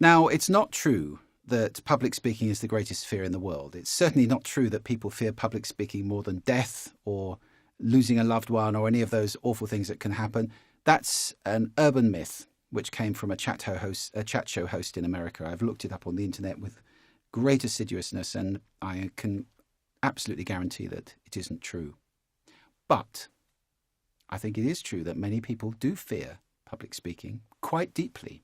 Now, it's not true that public speaking is the greatest fear in the world. It's certainly not true that people fear public speaking more than death or losing a loved one or any of those awful things that can happen. That's an urban myth which came from a chat show host in America. I've looked it up on the internet with great assiduousness, and I can absolutely guarantee that it isn't true. But I think it is true that many people do fear public speaking quite deeply.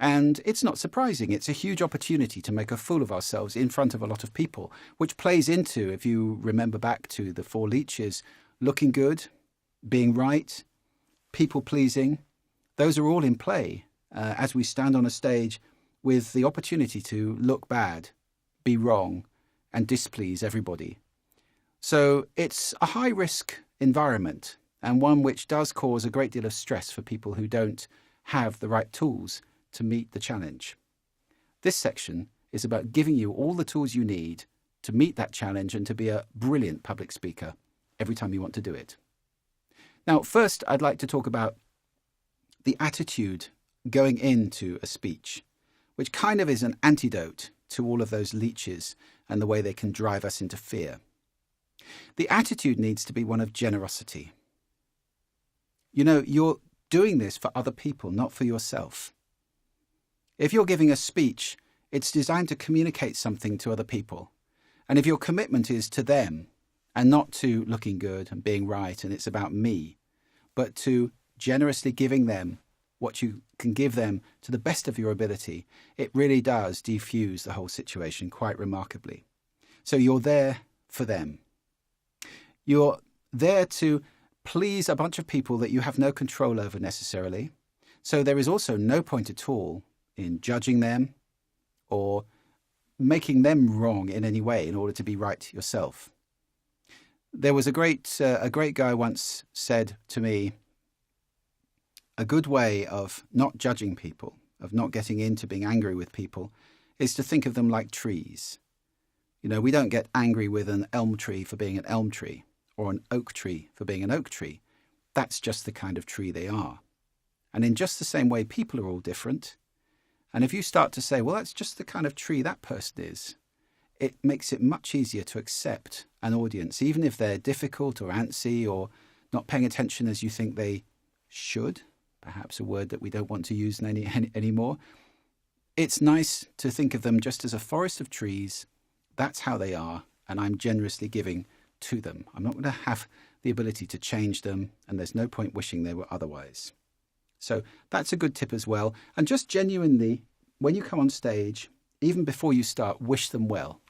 And it's not surprising. It's a huge opportunity to make a fool of ourselves in front of a lot of people, which plays into, if you remember back to the 4 leeches, looking good, being right, people-pleasing. Those are all in play as we stand on a stage with the opportunity to look bad, be wrong, and displease everybody. So it's a high-risk environment, and one which does cause a great deal of stress for people who don't have the right tools to meet the challenge. This section is about giving you all the tools you need to meet that challenge and to be a brilliant public speaker every time you want to do it. Now, first, I'd like to talk about the attitude going into a speech, which kind of is an antidote to all of those leeches and the way they can drive us into fear. The attitude needs to be one of generosity. You know, you're doing this for other people, not for yourself. If you're giving a speech, it's designed to communicate something to other people. And if your commitment is to them and not to looking good and being right and it's about me, but to generously giving them what you can give them to the best of your ability, it really does defuse the whole situation quite remarkably. So you're there for them. You're there to please a bunch of people that you have no control over necessarily. So there is also no point at all in judging them or making them wrong in any way in order to be right yourself. There was a great guy once said to me, a good way of not judging people, of not getting into being angry with people, is to think of them like trees. You know, we don't get angry with an elm tree for being an elm tree or an oak tree for being an oak tree. That's just the kind of tree they are. And in just the same way, people are all different. And if you start to say, well, that's just the kind of tree that person is, it makes it much easier to accept an audience, even if they're difficult or antsy or not paying attention as you think they should, perhaps a word that we don't want to use anymore. It's nice to think of them just as a forest of trees. That's how they are, and I'm generously giving to them. I'm not going to have the ability to change them, and there's no point wishing they were otherwise. So that's a good tip as well. And just genuinely, when you come on stage, even before you start, wish them well,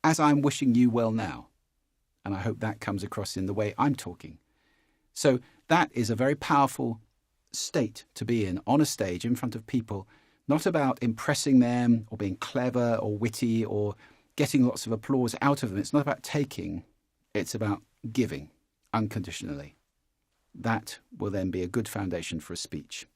as I'm wishing you well now. And I hope that comes across in the way I'm talking. So that is a very powerful state to be in on a stage in front of people, not about impressing them or being clever or witty or getting lots of applause out of them. It's not about taking, it's about giving unconditionally. That will then be a good foundation for a speech.